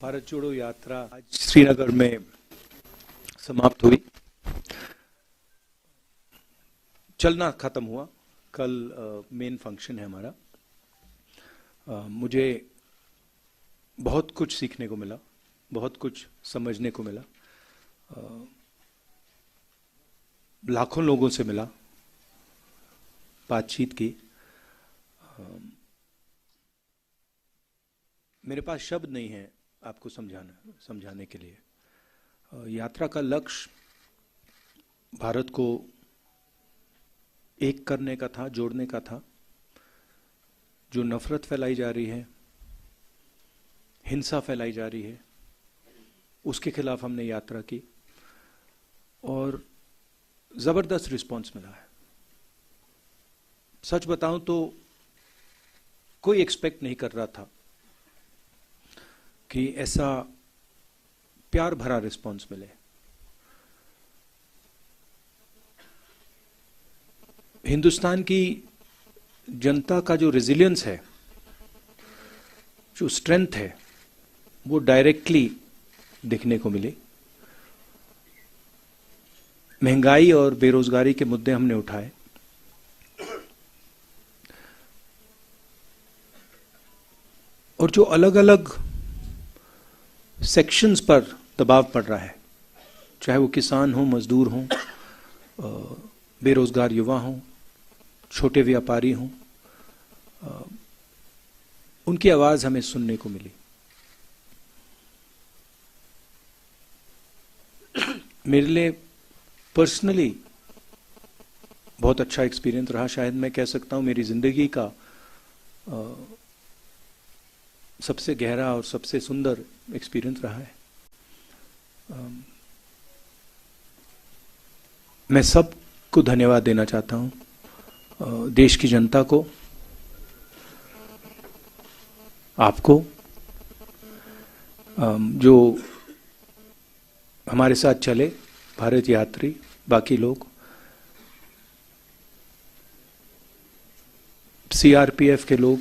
भारत जोड़ो यात्रा आज श्रीनगर में समाप्त हुई। चलना खत्म हुआ। कल मेन फंक्शन है हमारा। मुझे बहुत कुछ सीखने को मिला, बहुत कुछ समझने को मिला। लाखों लोगों से मिला, बातचीत की। मेरे पास शब्द नहीं है आपको समझाने के लिए। यात्रा का लक्ष्य भारत को एक करने का था, जोड़ने का था। जो नफरत फैलाई जा रही है, हिंसा फैलाई जा रही है, उसके खिलाफ हमने यात्रा की और जबरदस्त रिस्पांस मिला है। सच बताऊं तो कोई एक्सपेक्ट नहीं कर रहा था कि ऐसा प्यार भरा रिस्पांस मिले। हिंदुस्तान की जनता का जो रेजिलियंस है, जो स्ट्रेंथ है, वो डायरेक्टली दिखने को मिली। महंगाई और बेरोजगारी के मुद्दे हमने उठाए। और जो अलग अलग सेक्शंस पर दबाव पड़ रहा है, चाहे वो किसान हो, मजदूर हो, बेरोजगार युवा हो, छोटे व्यापारी हो, उनकी आवाज हमें सुनने को मिली। मेरे लिए पर्सनली बहुत अच्छा एक्सपीरियंस रहा। शायद मैं कह सकता हूं मेरी जिंदगी का सबसे गहरा और सबसे सुंदर एक्सपीरियंस रहा है। मैं सबको धन्यवाद देना चाहता हूं, देश की जनता को, आपको, जो हमारे साथ चले, भारत यात्री, बाकी लोग, सीआरपीएफ के लोग,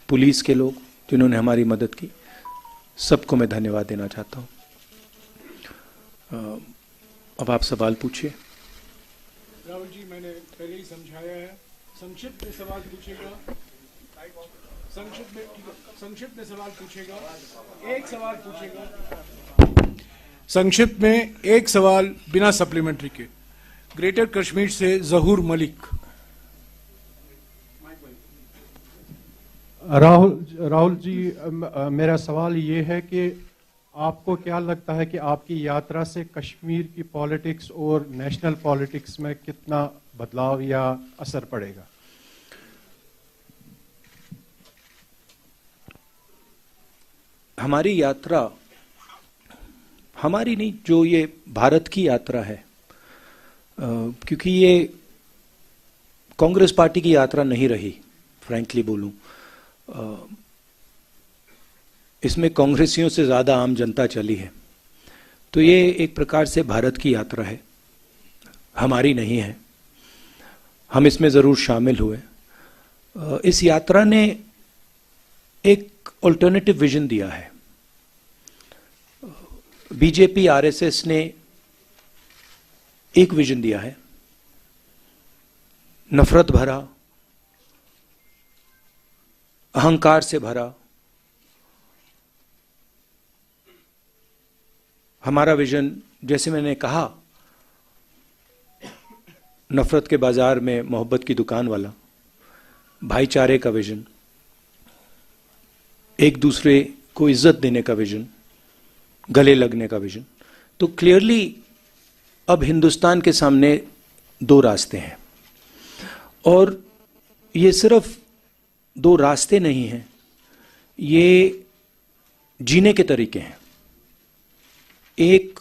पुलिस के लोग जिन्होंने हमारी मदद की, सबको मैं धन्यवाद देना चाहता हूं। अब आप सवाल पूछिए। राहुल जी, मैंने पहले ही समझाया है, संक्षिप्त में सवाल पूछेगा, संक्षिप्त में सवाल पूछेगा, एक सवाल पूछेगा, संक्षिप्त में एक सवाल बिना सप्लीमेंट्री के। ग्रेटर कश्मीर से जहूर मलिक। राहुल जी, मेरा सवाल ये है कि आपको क्या लगता है कि आपकी यात्रा से कश्मीर की पॉलिटिक्स और नेशनल पॉलिटिक्स में कितना बदलाव या असर पड़ेगा? हमारी यात्रा, हमारी नहीं, जो ये भारत की यात्रा है, क्योंकि ये कांग्रेस पार्टी की यात्रा नहीं रही, फ्रैंकली बोलूं, इसमें कांग्रेसियों से ज्यादा आम जनता चली है। तो ये एक प्रकार से भारत की यात्रा है, हमारी नहीं है। हम इसमें जरूर शामिल हुए। इस यात्रा ने एक ऑल्टरनेटिव विजन दिया है। बीजेपी, आरएसएस ने एक विजन दिया है, नफरत भरा, अहंकार से भरा। हमारा विजन, जैसे मैंने कहा, नफरत के बाजार में मोहब्बत की दुकान वाला, भाईचारे का विजन, एक दूसरे को इज्जत देने का विजन, गले लगने का विजन। तो क्लियरली अब हिंदुस्तान के सामने दो रास्ते हैं, और ये सिर्फ दो रास्ते नहीं हैं, ये जीने के तरीके हैं। एक,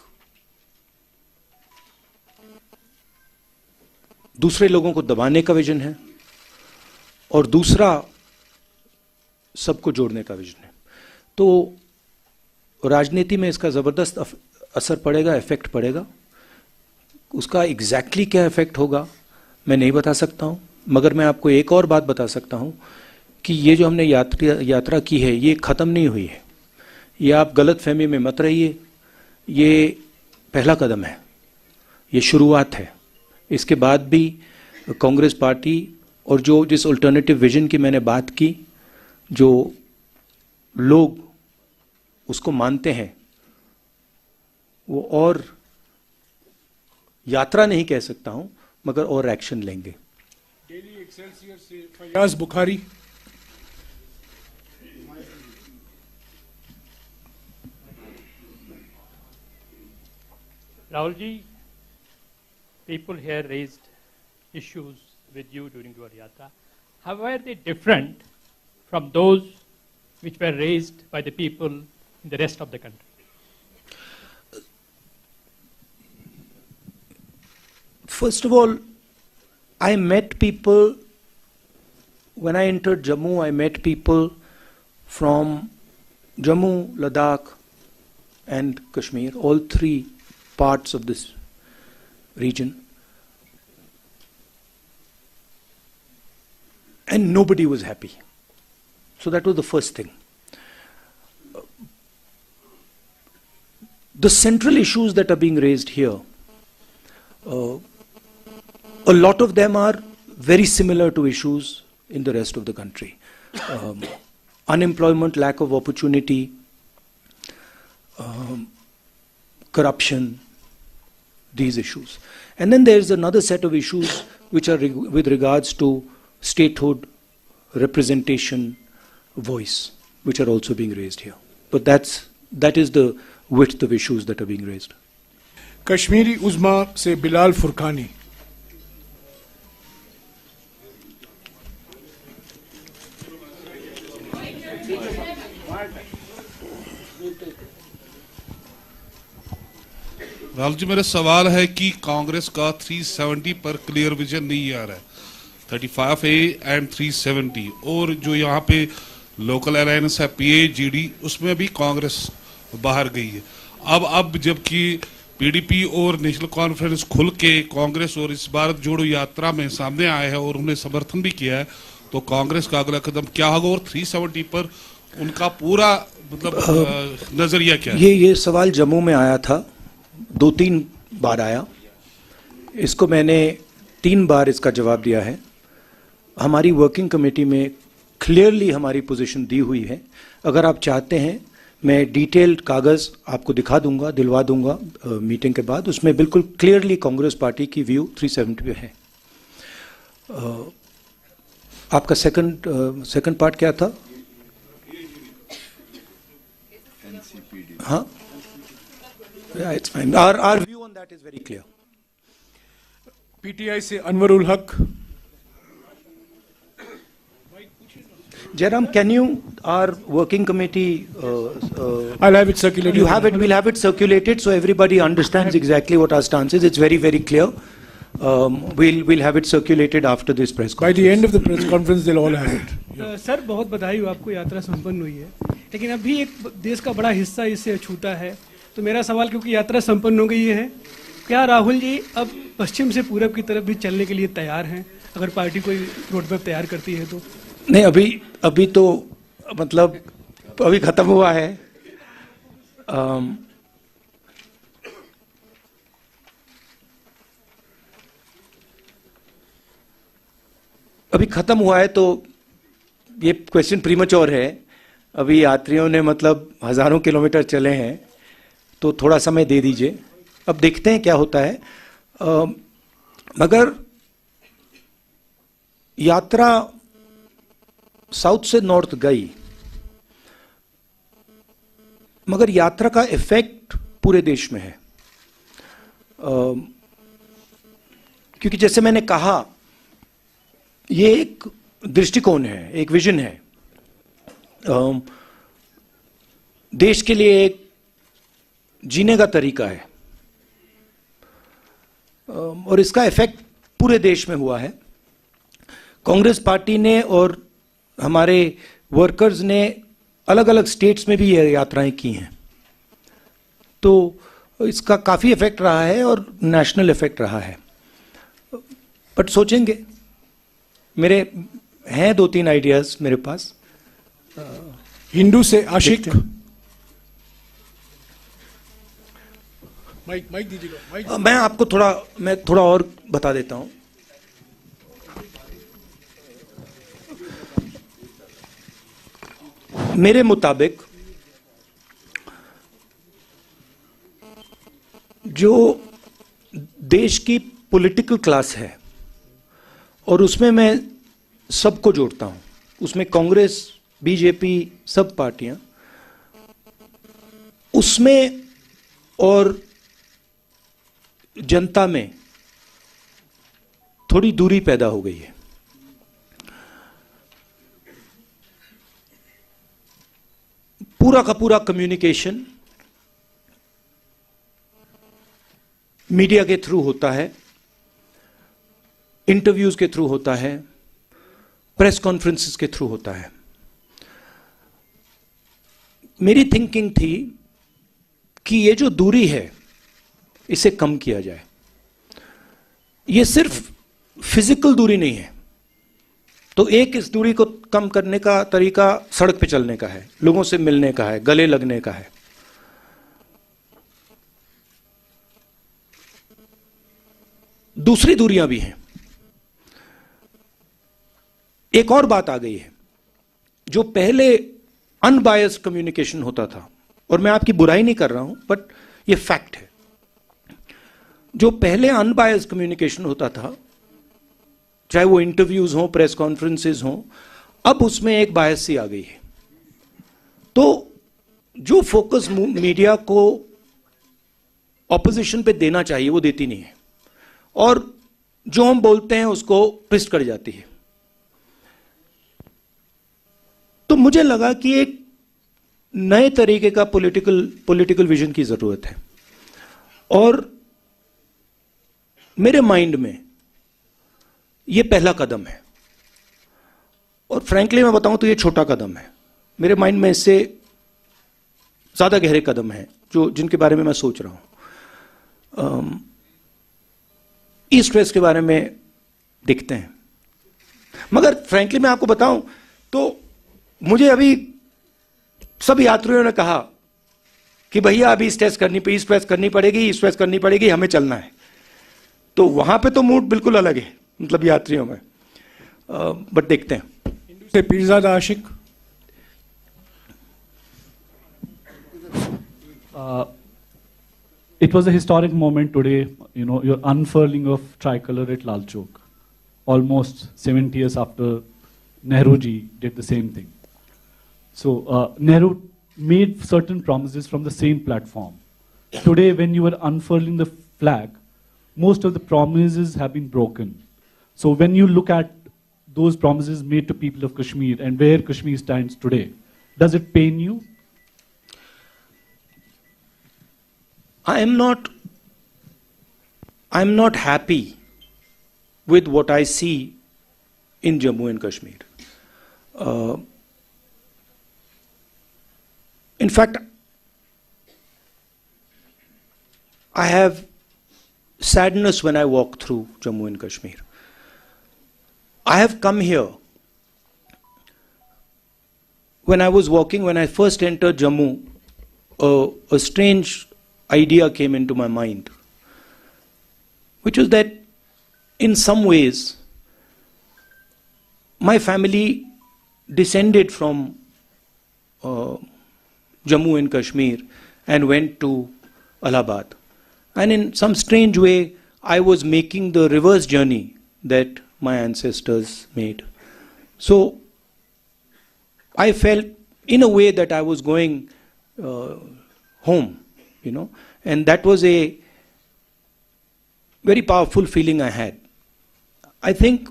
दूसरे लोगों को दबाने का विजन है, और दूसरा सबको जोड़ने का विजन है। तो राजनीति में इसका जबरदस्त असर पड़ेगा, इफेक्ट पड़ेगा। उसका एग्जैक्टली क्या इफेक्ट होगा मैं नहीं बता सकता हूं, मगर मैं आपको एक और बात बता सकता हूं कि ये जो हमने यात्रा की है, ये खत्म नहीं हुई है। ये आप गलत फहमी में मत रहिए। ये पहला कदम है, ये शुरुआत है। इसके बाद भी कांग्रेस पार्टी और जिस अल्टरनेटिव विजन की मैंने बात की, जो लोग उसको मानते हैं, वो और यात्रा नहीं कह सकता हूं, मगर और एक्शन लेंगे। डेली एक्सेलसियर से Fayaz Bukhari. Rahul ji, people here raised issues with you during your yatra. How were they different from those which were raised by the people in the rest of the country? First of all, I met people, when I entered Jammu, I met people from Jammu, Ladakh and Kashmir, all three parts of this region. And nobody was happy. So that was the first thing. The central issues that are being raised here, a lot of them are very similar to issues in the rest of the country. Unemployment, lack of opportunity, corruption, these issues. And then there's another set of issues which are with regards to statehood, representation, voice, which are also being raised here. But that is the width of issues that are being raised. Kashmiri उज़्मा से बिलाल फुरकानी। राहुल जी, मेरा सवाल है कि कांग्रेस का 370 पर clear vision नहीं आ रहा है, 35A एंड 370, और जो यहाँ पे लोकल अलायंस है PAGD, उसमें भी कांग्रेस बाहर गई है। अब जबकि PDP और नेशनल कॉन्फ्रेंस खुल के कांग्रेस और इस भारत जोड़ो यात्रा में सामने आए हैं और उन्हें समर्थन भी किया है, तो कांग्रेस का अगला कदम क्या होगा और 370 पर उनका पूरा मतलब नजरिया क्या है? ये सवाल जम्मू में आया था, 2-3 बार आया। इसको मैंने 3 बार इसका जवाब दिया है। हमारी वर्किंग कमेटी में क्लियरली हमारी पोजीशन दी हुई है। अगर आप चाहते हैं, मैं डिटेल्ड कागज़ आपको दिखा दूंगा, दिलवा दूंगा मीटिंग के बाद। उसमें बिल्कुल क्लियरली कांग्रेस पार्टी की व्यू 370 पे है। आपका सेकंड पार्ट क्या था? हाँ, it's fine. Our view on that is very clear. PTI से अनवरुल हक। Jairam, can you, our working committee, I'll have it circulated. You have it, we'll have it circulated so everybody understands exactly what our stance is. It's very, very clear. We'll have it circulated after this press By conference. the end of the press conference, they'll all have it. Sir, बहुत बधाई हो, आपको यात्रा संपन्न हुई है, लेकिन अभी एक देश का बड़ा हिस्सा इससे अछूता है। तो मेरा सवाल, क्योंकि यात्रा संपन्न हो गई है, क्या राहुल जी अब पश्चिम से पूरब की तरफ भी चलने के लिए तैयार हैं, अगर पार्टी कोई रोड मैप तैयार करती है तो? नहीं, अभी तो मतलब अभी खत्म हुआ है। अभी खत्म हुआ है तो ये क्वेश्चन प्रीमैच्योर है। अभी यात्रियों ने मतलब हजारों किलोमीटर चले हैं, तो थोड़ा समय दे दीजिए, अब देखते हैं क्या होता है। मगर यात्रा साउथ से नॉर्थ गई, मगर यात्रा का इफेक्ट पूरे देश में है। क्योंकि जैसे मैंने कहा, ये एक दृष्टिकोण है, एक विजन है, देश के लिए एक जीने का तरीका है, और इसका इफेक्ट पूरे देश में हुआ है। कांग्रेस पार्टी ने और हमारे वर्कर्स ने अलग अलग स्टेट्स में भी ये यात्राएं की हैं, तो इसका काफ़ी इफेक्ट रहा है और नेशनल इफेक्ट रहा है। बट सोचेंगे, मेरे हैं 2-3 आइडियाज मेरे पास। हिंदू से आशिक। माइक दीजिएगा, माइक। मैं थोड़ा और बता देता हूं। मेरे मुताबिक जो देश की पॉलिटिकल क्लास है, और उसमें मैं सबको जोड़ता हूं, उसमें कांग्रेस, बीजेपी, सब पार्टियां, उसमें और जनता में थोड़ी दूरी पैदा हो गई है। पूरा का पूरा कम्युनिकेशन मीडिया के थ्रू होता है, इंटरव्यूज के थ्रू होता है, प्रेस कॉन्फ्रेंसेस के थ्रू होता है। मेरी थिंकिंग थी कि ये जो दूरी है इसे कम किया जाए। ये सिर्फ फिजिकल दूरी नहीं है, तो एक इस दूरी को कम करने का तरीका सड़क पे चलने का है, लोगों से मिलने का है, गले लगने का है। दूसरी दूरियां भी हैं। एक और बात आ गई है, जो पहले अनबायस्ड कम्युनिकेशन होता था, और मैं आपकी बुराई नहीं कर रहा हूं, बट ये फैक्ट है। जो पहले अनबायस्ड कम्युनिकेशन होता था, चाहे वो इंटरव्यूज हों, प्रेस कॉन्फ्रेंसेस हों, अब उसमें एक बायस सी आ गई है। तो जो फोकस मीडिया को ऑपोजिशन पे देना चाहिए वो देती नहीं है, और जो हम बोलते हैं उसको ट्विस्ट कर जाती है। तो मुझे लगा कि एक नए तरीके का पॉलिटिकल विजन की जरूरत है, और मेरे माइंड में ये पहला कदम है। और फ्रैंकली मैं बताऊं तो ये छोटा कदम है। मेरे माइंड में इससे ज्यादा गहरे कदम हैं जिनके बारे में मैं सोच रहा हूं। ईस्ट वेस्ट के बारे में दिखते हैं, मगर फ्रैंकली मैं आपको बताऊं तो मुझे अभी सब यात्रियों ने कहा कि भैया अभी ईस्ट वेस्ट करनी पड़ेगी, हमें चलना है। तो वहां पे तो मूड बिल्कुल अलग है, मतलब यात्रियों में। बट देखते हैं। हिंदू से पीरजादा आशिक। It was a historic moment today, your unfurling of tricolor at Lal Chowk, almost 70 years after Nehru ji did the same thing. So Nehru made certain promises from the same platform. Today, when you are unfurling the flag, most of the promises have been broken. So when you look at those promises made to people of Kashmir and where Kashmir stands today, does it pain you? I'm not happy with what I see in Jammu and Kashmir. In fact, I have sadness when I walk through Jammu and Kashmir. I have come here. When I was walking, when I first entered Jammu, a strange idea came into my mind, which was that in some ways my family descended from Jammu and Kashmir and went to Allahabad. And in some strange way, I was making the reverse journey that my ancestors made. So I felt in a way that I was going home, and that was a very powerful feeling I had. I think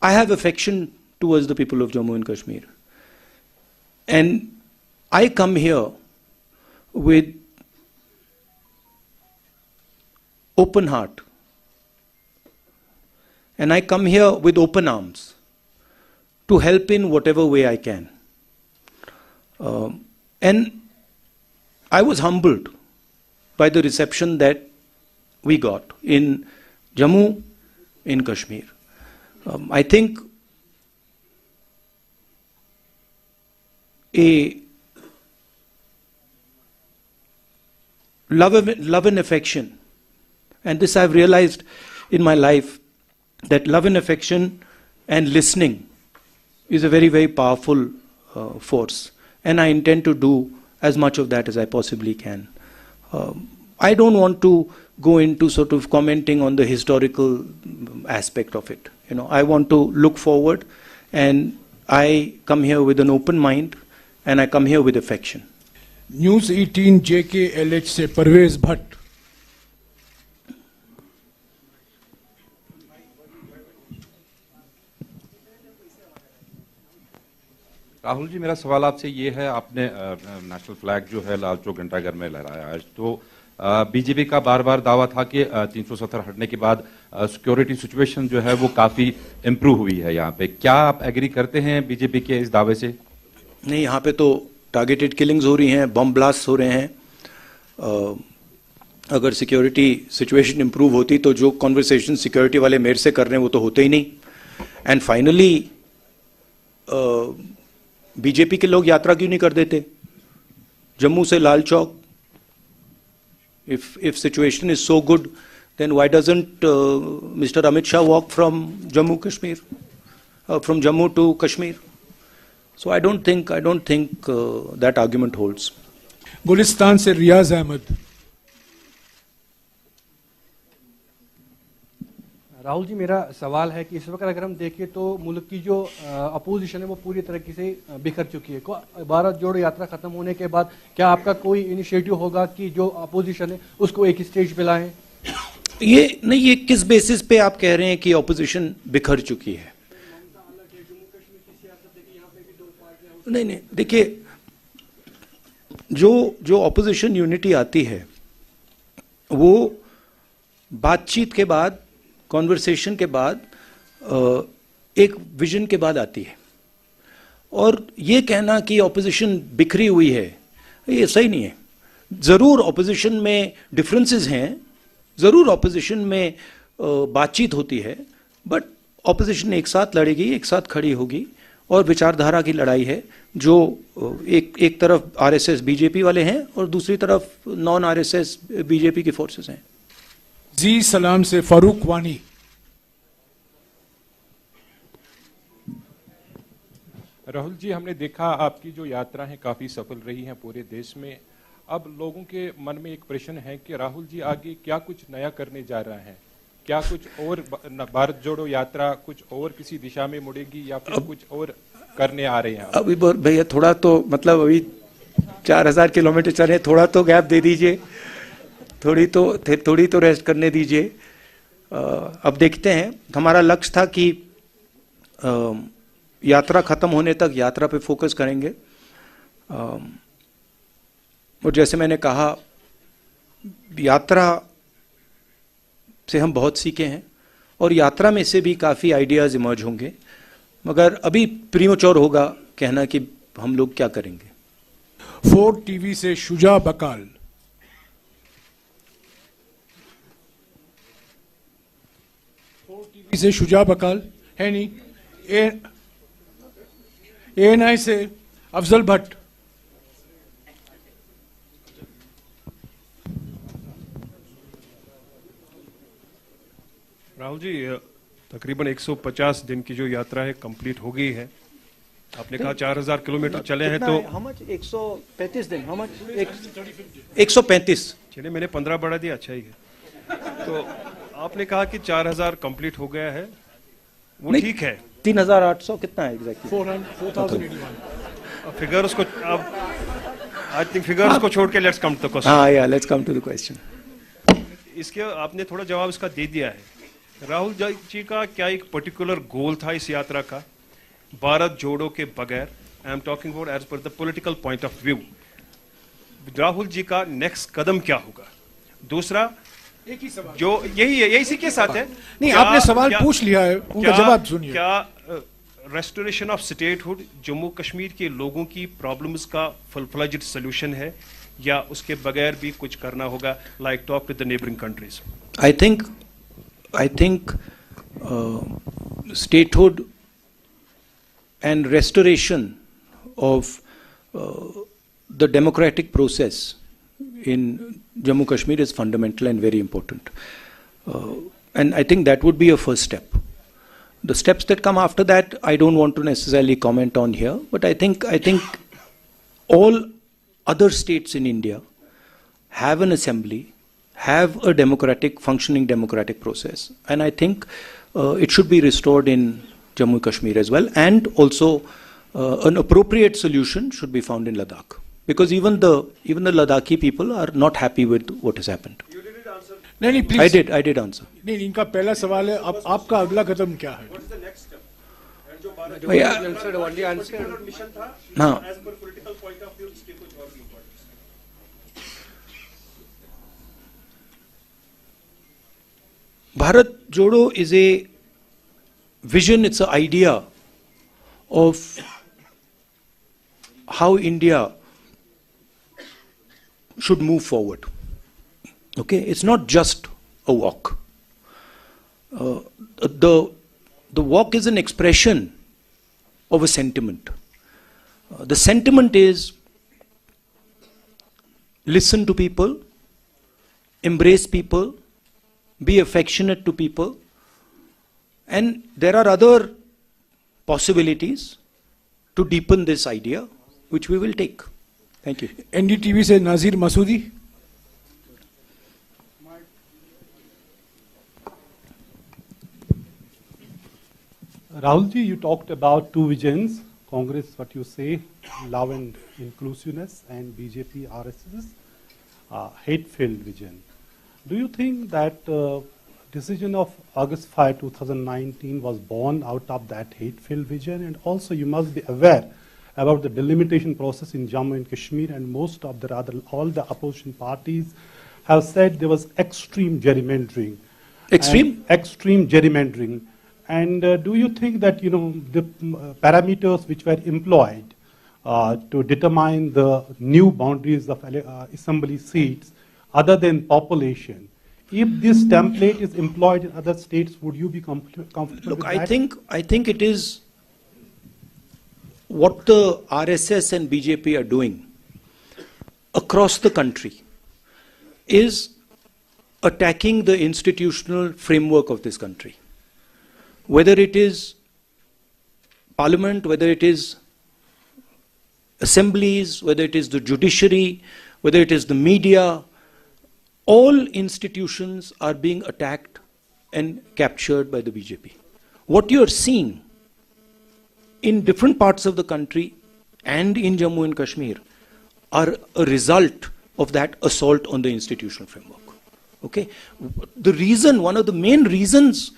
I have affection towards the people of Jammu and Kashmir. And I come here with open heart. And I come here with open arms to help in whatever way I can. And I was humbled by the reception that we got in Jammu, in Kashmir. I think a love and affection. And this I've realized in my life, that love and affection and listening is a very, very powerful force. And I intend to do as much of that as I possibly can. I don't want to go into sort of commenting on the historical aspect of it. You know, I want to look forward, and I come here with an open mind, and I come here with affection. News 18 JKLH से परवेज भट्ट। राहुल जी, मेरा सवाल आपसे ये है, आपने national flag जो है लाल चौक घंटाघर में लहराया आज, तो बीजेपी का बार बार दावा था कि 370 हटने के बाद सिक्योरिटी सिचुएशन जो है वो काफी इम्प्रूव हुई है यहाँ पे। क्या आप एग्री करते हैं बीजेपी के इस दावे से? नहीं, यहाँ पे तो टारगेटेड किलिंग्स हो रही हैं, बम ब्लास्ट हो रहे हैं। अगर सिक्योरिटी सिचुएशन इम्प्रूव होती तो जो कॉन्वर्सेशन सिक्योरिटी वाले मेरे से कर रहे हैं वो तो होते ही नहीं। एंड फाइनली बीजेपी के लोग यात्रा क्यों नहीं कर देते जम्मू से Lal Chowk? If situation is so good, then why doesn't Mr. Amit Shah walk from Jammu Kashmir, from Jammu to Kashmir? So I don't think that argument holds. Gulistan से रियाज अहमद। राहुल जी, मेरा सवाल है कि इस वक्त अगर हम देखें तो मुल्क की जो अपोजिशन है वो पूरी तरीके से बिखर चुकी है। भारत जोड़ो यात्रा खत्म होने के बाद क्या आपका कोई इनिशिएटिव होगा कि जो अपोजिशन है उसको एक स्टेज पे लाएं? ये किस बेसिस पे आप कह रहे हैं कि अपोजिशन बिखर चुकी है? नहीं, देखिए, जो अपोजिशन यूनिटी आती है वो बातचीत के बाद, कॉन्वर्सेशन के बाद, एक विजन के बाद आती है। और ये कहना कि ऑपोजिशन बिखरी हुई है, ये सही नहीं है। ज़रूर ऑपोजिशन में डिफरेंसेस हैं, ज़रूर ऑपोजिशन में बातचीत होती है, बट ऑपोजिशन एक साथ लड़ेगी, एक साथ खड़ी होगी, और विचारधारा की लड़ाई है। जो एक तरफ आरएसएस बीजेपी वाले हैं और दूसरी तरफ नॉन आरएसएस बीजेपी की फोर्सेस हैं। जी सलाम से फारूक वानी। राहुल जी, हमने देखा आपकी जो यात्रा है काफी सफल रही है पूरे देश में। अब लोगों के मन में एक प्रश्न है कि राहुल जी आगे क्या कुछ नया करने जा रहे हैं? क्या कुछ और भारत जोड़ो यात्रा कुछ और किसी दिशा में मुड़ेगी या फिर कुछ और करने आ रहे हैं? अभी भैया थोड़ा तो मतलब अभी 4000 किलोमीटर चले, थोड़ा तो गैप दे दीजिए, थोड़ी तो रेस्ट करने दीजिए। अब देखते हैं। हमारा लक्ष्य था कि यात्रा खत्म होने तक यात्रा पे फोकस करेंगे। और जैसे मैंने कहा, यात्रा से हम बहुत सीखे हैं और यात्रा में से भी काफ़ी आइडियाज़ इमर्ज होंगे, मगर अभी प्रीमेच्योर होगा कहना कि हम लोग क्या करेंगे। 4 टीवी से शुजा बकाल। टीवी से शुजा बकाल है नहीं। ANI से अफजल भट्ट। राहुल जी, तकरीबन 150 दिन की जो यात्रा है कंप्लीट हो गई है। आपने कहा 4000 किलोमीटर चले हैं, तो 135 दिन, 135। चलिए, मैंने 15 बढ़ा दिया, अच्छा ही है। तो आपने कहा कि 4000 कंप्लीट हो गया है, वो ठीक है। 3800 कितना है एग्जैक्टली? 4000। फिगर्स को अब आई थिंक फिगर्स को छोड़ के let's come to the question. हाँ, yeah let's come to the question. इसके आपने थोड़ा जवाब इसका दे दिया है। राहुल जी का क्या एक पर्टिकुलर गोल था इस यात्रा का भारत जोड़ो के बगैर? I am talking about as per the political point of view. Rahul ji का नेक्स्ट कदम क्या होगा? दूसरा, एक ही सवाल जो यही है, यही इसी के साथ है। नहीं, आपने सवाल पूछ लिया है, उनका जवाब सुनिए। क्या restoration of statehood Jammu Kashmir के लोगों की प्रॉब्लम्स का फुल फ्लेज्ड सॉल्यूशन है, या उसके बगैर भी कुछ करना होगा, like talk to the neighbouring countries? I think statehood and restoration of the democratic process in Jammu Kashmir is fundamental and very important. And I think that would be a first step. The steps that come after that, I don't want to necessarily comment on here, but I think all other states in India have an assembly, have a functioning democratic process, and I think it should be restored in Jammu Kashmir as well, and also an appropriate solution should be found in Ladakh, because even the Ladakhi people are not happy with what has happened. नहीं please I did answer. नहीं इनका पहला सवाल है अब आपका अगला कदम क्या है हाँ Bharat Jodo is a vision, it's an idea of how India should move forward. Okay, it's not just a walk. The walk is an expression of a sentiment. The sentiment is listen to people, embrace people, be affectionate to people, and there are other possibilities to deepen this idea, which we will take. Thank you. NDTV से नाजिर Masoodi. Rahulji, you talked about two visions, Congress, what you say, love and inclusiveness, and BJP, RSS, hate-filled vision. Do you think that decision of August 5, 2019 was born out of that hate-filled vision? And also you must be aware about the delimitation process in Jammu and Kashmir, and most of all the opposition parties have said there was extreme gerrymandering. Extreme gerrymandering. And do you think that, the parameters which were employed to determine the new boundaries of assembly seats, other than population, if this template is employed in other states, would you be comfortable with that? I think it is what the RSS and BJP are doing across the country is attacking the institutional framework of this country. Whether it is parliament, whether it is assemblies, whether it is the judiciary, whether it is the media, all institutions are being attacked and captured by the BJP. What you are seeing in different parts of the country and in Jammu and Kashmir are a result of that assault on the institutional framework. Okay? One of the main reasons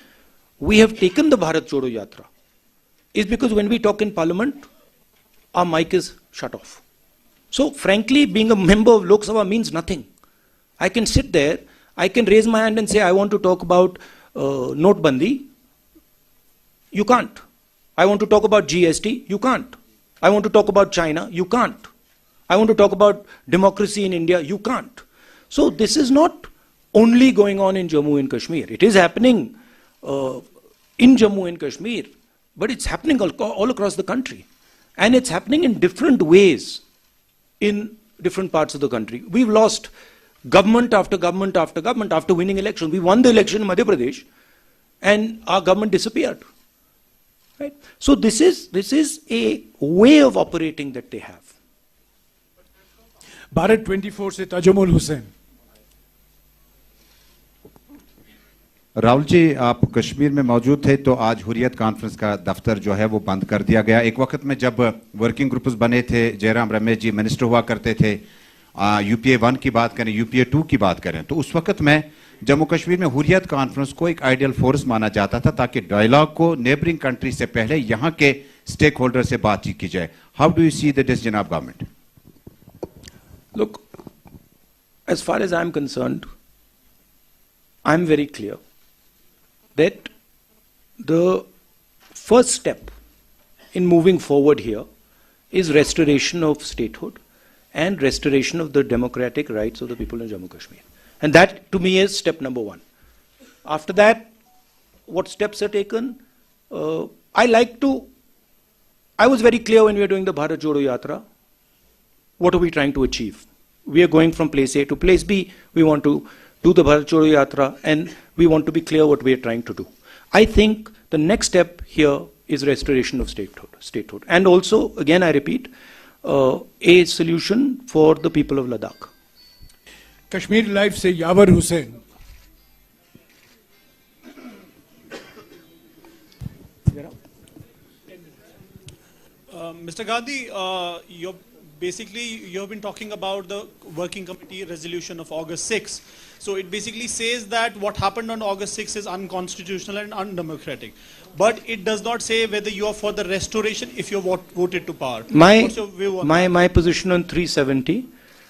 we have taken the Bharat Jodo Yatra is because when we talk in parliament, our mic is shut off. So frankly, being a member of Lok Sabha means nothing. I can sit there, I can raise my hand and say, I want to talk about Notbandi. You can't. I want to talk about GST. You can't. I want to talk about China. You can't. I want to talk about democracy in India. You can't. So this is not only going on in Jammu and Kashmir. It is happening in Jammu and Kashmir, but it's happening all across the country. And it's happening in different ways in different parts of the country. We've lost government after government after government after winning elections. We won the election in Madhya Pradesh and our government disappeared. Right? So this is a way of operating that they have. Bharat 24 से ताजुमुल हुसैन. राहुल जी, आप कश्मीर में मौजूद थे तो आज Hurriyat conference का दफ्तर जो है वो बंद कर दिया गया. एक वक्त में जब वर्किंग ग्रुप्स बने थे, जयराम रमेश जी मिनिस्टर हुआ करते थे, यूपीए 1 की बात करें, यूपीए 2 की बात करें, तो उस वक्त में जम्मू कश्मीर में हुर्रियत कॉन्फ्रेंस को एक आइडियल फोर्स माना जाता था ताकि डायलॉग को नेबरिंग कंट्री से पहले यहाँ के स्टेक होल्डर से बातचीत की जाए. How do you see the decision of government? Look, as far as I'm concerned, I'm very clear that the first step in moving forward here is restoration of statehood and restoration of the democratic rights of the people in Jammu Kashmir. And that to me is step number one. After that, what steps are taken? I was very clear when we were doing the Bharat Jodo Yatra. What are we trying to achieve? we are going from place A to place B. We want to do the Bharat Jodo Yatra, and we want to be clear what we are trying to do. I think the next step here is restoration of statehood. And also, again, I repeat, a solution for the people of Ladakh. Kashmir live से यावर Hussain. Mr. Gandhi, you have been talking about the working committee resolution of August 6. So it basically says that what happened on August 6 is unconstitutional and undemocratic. But it does not say whether you are for the restoration if you voted to power. What's your view on that? My position on 370,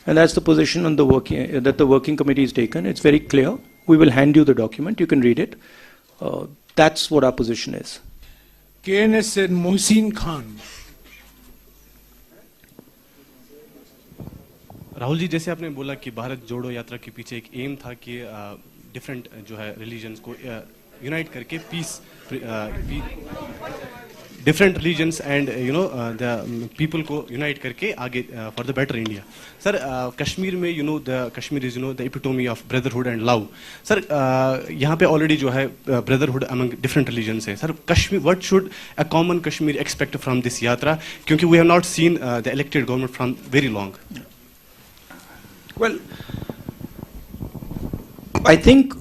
and that's the position on the working committee is taken. It's very clear. We will hand you the document. You can read it. That's what our position is. KNS से मोहसिन खान. राहुल जी, जैसे आपने बोला कि भारत जोड़ो यात्रा के पीछे एक एम था कि डिफरेंट जो है रिलीजन्स को यूनाइट करके peace, different religions and you know the people को यूनाइट करके आगे for the better India. Sir, Kashmir में you know the Kashmir is you know the epitome of brotherhood and love. Sir, यहाँ पे ऑलरेडी जो है ब्रदरहुड अमंग डिफरेंट रिलीजन्स है. Sir, Kashmir, what should a common Kashmir expect from this yatra, क्योंकि we have not seen the elected government from very long. Well, I think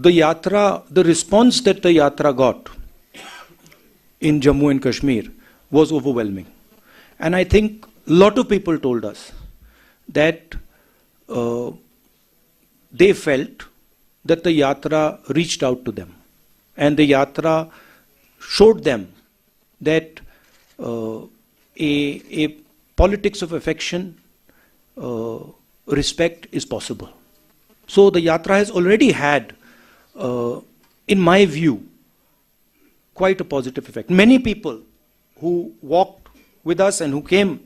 the yatra, the response that the yatra got in Jammu and Kashmir was overwhelming. And I think a lot of people told us that they felt that the yatra reached out to them. And the yatra showed them that a politics of affection, respect is possible. So the yatra has already had, in my view, quite a positive effect. Many people who walked with us and who came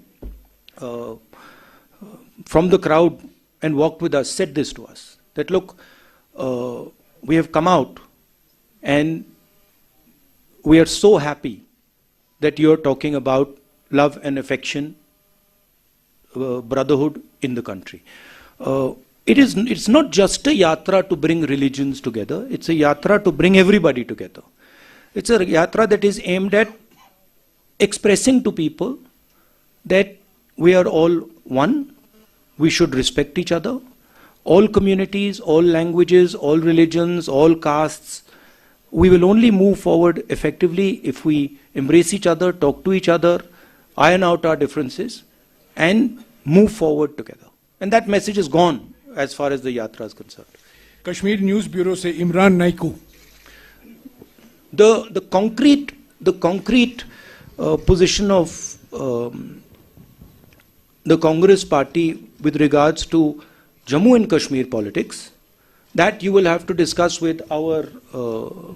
from the crowd and walked with us said this to us, that look, we have come out and we are so happy that you are talking about love and affection, brotherhood in the country. It's not just a yatra to bring religions together, it's a yatra to bring everybody together. It's a yatra that is aimed at expressing to people that we are all one, we should respect each other, all communities, all languages, all religions, all castes. We will only move forward effectively if we embrace each other, talk to each other, iron out our differences, and move forward together. And that message is gone as far as the yatra is concerned. Kashmir News Bureau se Imran Naiku. The concrete position of the Congress party with regards to Jammu and Kashmir politics, that you will have to discuss with our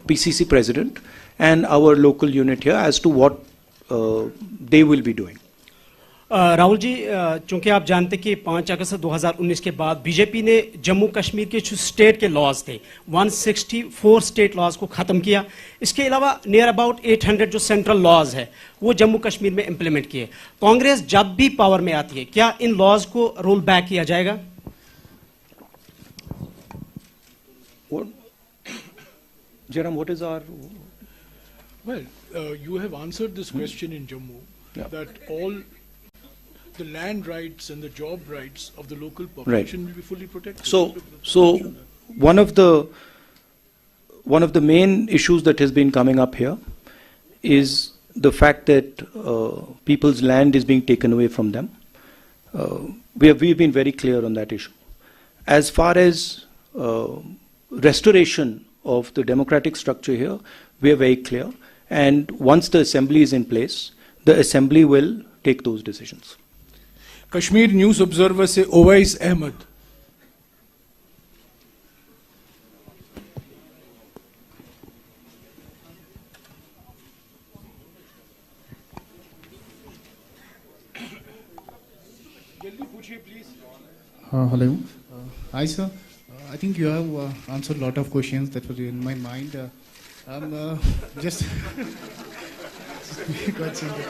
PCC president and our local unit here as to what they will be doing. Rahul ji, चूंकि आप जानते कि 5 अगस्त 2019 के बाद BJP ने जम्मू कश्मीर के जो state के लॉज थे 164 स्टेट लॉज को ख़त्म किया. इसके अलावा नियर अबाउट 800 जो सेंट्रल लॉज है वो जम्मू कश्मीर में इम्प्लीमेंट किए. कांग्रेस जब भी पावर में आती है, क्या इन लॉज को रोल बैक किया जाएगा? Jairam, what is our... Well, you have answered this question in Jammu, that all the land rights and the job rights of the local population will be fully protected. So one of the main issues that has been coming up here is the fact that people's land is being taken away from them. We've been very clear on that issue. As far as restoration of the democratic structure here, we are very clear. And once the assembly is in place, the assembly will take those decisions. Kashmir News Observer से Owais Ahmad. जल्दी पूछिए please. Hello. Hi sir. I think you have answered a lot of questions that were in my mind. I'm just quite simple.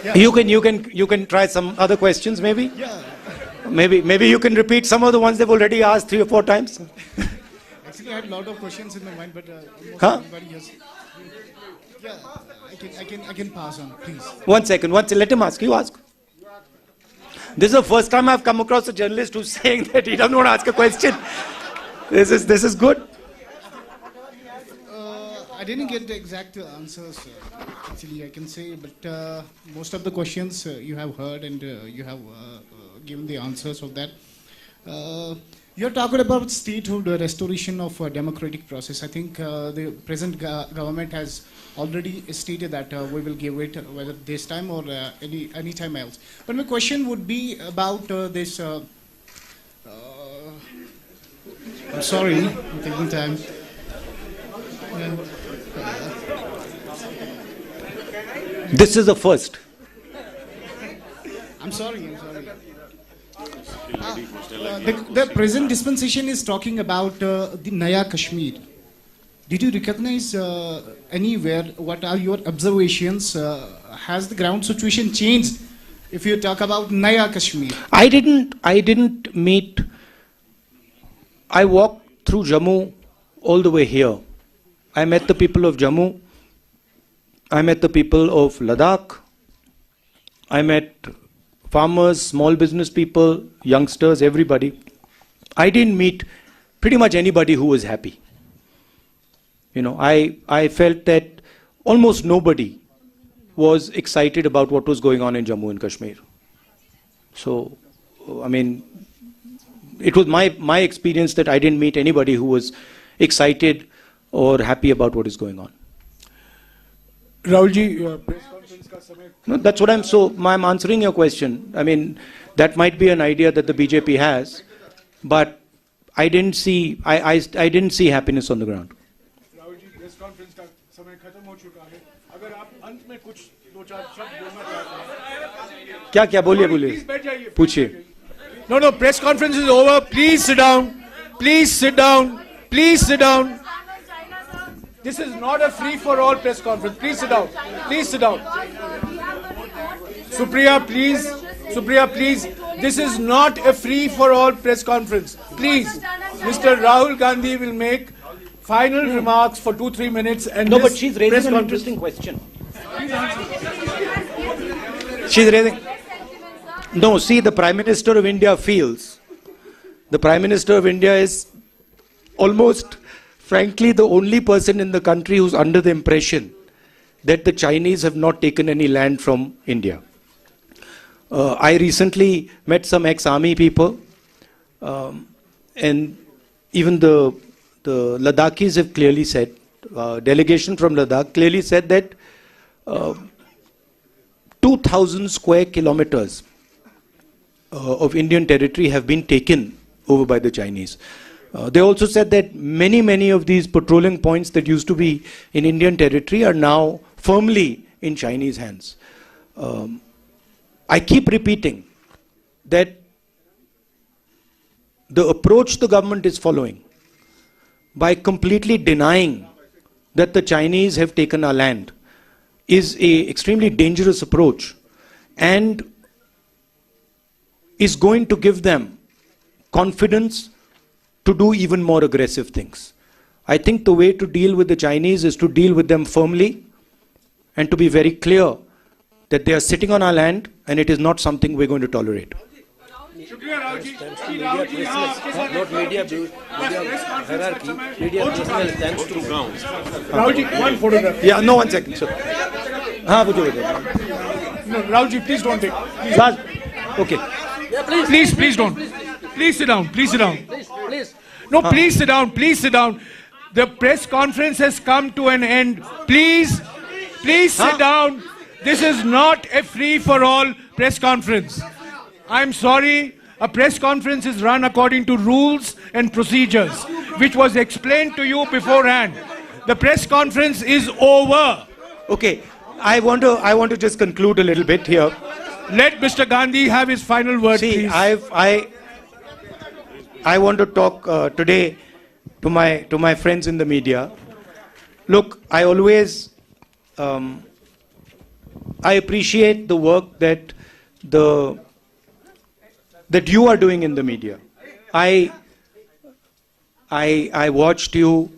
Yeah. You can try some other questions, maybe. Yeah. Maybe you can repeat some of the ones they've already asked 3 or 4 times. Actually, I had a lot of questions in my mind, but almost Huh? everybody has. Yeah, I can pass on, please. One second. Let him ask. You ask. This is the first time I've come across a journalist who's saying that he doesn't want to ask a question. This is good. I didn't get the exact answers, actually, I can say, but most of the questions you have heard and you have given the answers of that. You're talking about statehood restoration of democratic process. I think the present government has already stated that we will give it, whether this time or any time else. But my question would be about this. I'm sorry, I'm taking time. This is the first. I'm sorry. The present dispensation is talking about the Naya Kashmir. Did you recognize anywhere? What are your observations? Has the ground situation changed? If you talk about Naya Kashmir, I didn't meet. I walked through Jammu all the way here. I met the people of Jammu. I met the people of Ladakh. I met farmers, small business people, youngsters, everybody. I didn't meet pretty much anybody who was happy. You know, I felt that almost nobody was excited about what was going on in Jammu and Kashmir. So, I mean, it was my experience that I didn't meet anybody who was excited or happy about what is going on. Rahul ji, press conference ka samay. No, that's what I'm answering your question. I mean, that might be an idea that the BJP has, but I didn't see didn't see happiness on the ground. Rahul ji, press conference ka samay khatam ho chuka hai. Agar aap ant mein kuch do char shabd bolna chahte hain. क्या बोलिए पूछिए. No, press conference is over. Please sit down. Please sit down. Please sit down. This is not a free-for-all press conference. Please sit down. Please sit down. Supriya, please. Supriya, please. This is not a free-for-all press conference. Please. Mr. Rahul Gandhi will make final remarks for 2-3 minutes. And No, but she's raising an interesting question. She's raising. No, see, the Prime Minister of India feels. The Prime Minister of India is almost, frankly, the only person in the country who's under the impression that the Chinese have not taken any land from India. I recently met some ex-army people, and even the Ladakhis have clearly said, delegation from Ladakh clearly said that 2,000 square kilometers of Indian territory have been taken over by the Chinese. They also said that many of these patrolling points that used to be in Indian territory are now firmly in Chinese hands. I keep repeating that the approach the government is following by completely denying that the Chinese have taken our land is an extremely dangerous approach and is going to give them confidence to do even more aggressive things. I think the way to deal with the Chinese is to deal with them firmly and to be very clear that they are sitting on our land and it is not something we're going to tolerate. Not media hierarchy, media personnel thanks to ground. Rahulji, one photograph. Yeah, no, 1 second. Sir. No, Rahulji, please don't take. Please. Okay. Yeah, please. Please don't. Please sit down. Please sit down. Please. No, please sit down. Please sit down. The press conference has come to an end. Please sit down. This is not a free-for-all press conference. I'm sorry. A press conference is run according to rules and procedures, which was explained to you beforehand. The press conference is over. Okay, I want to just conclude a little bit here. Let Mr. Gandhi have his final word, See, please. I want to talk today to my friends in the media. Look, I always I appreciate the work that you are doing in the media. I watched you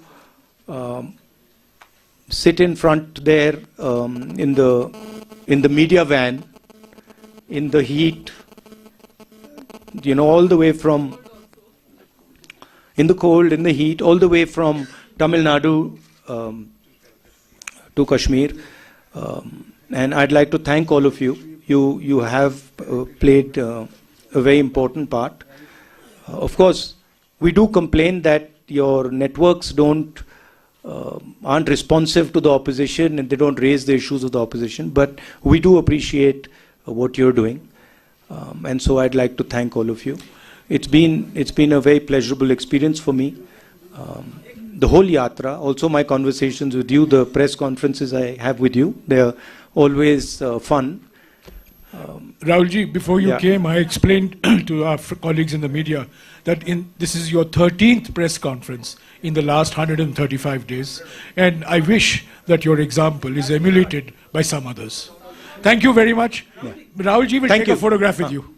sit in front there in the media van in the heat, all the way from in the cold, in the heat, all the way from Tamil Nadu to Kashmir. And I'd like to thank all of you. You have played a very important part. Of course, we do complain that your networks aren't responsive to the opposition and they don't raise the issues of the opposition, but we do appreciate what you're doing. And so I'd like to thank all of you. It's been a very pleasurable experience for me. The whole yatra, also my conversations with you, the press conferences I have with you, they're always fun. Rahulji, before you came, I explained to our colleagues in the media that this is your 13th press conference in the last 135 days, and I wish that your example is emulated by some others. Thank you very much. Rahulji will take a photograph with you.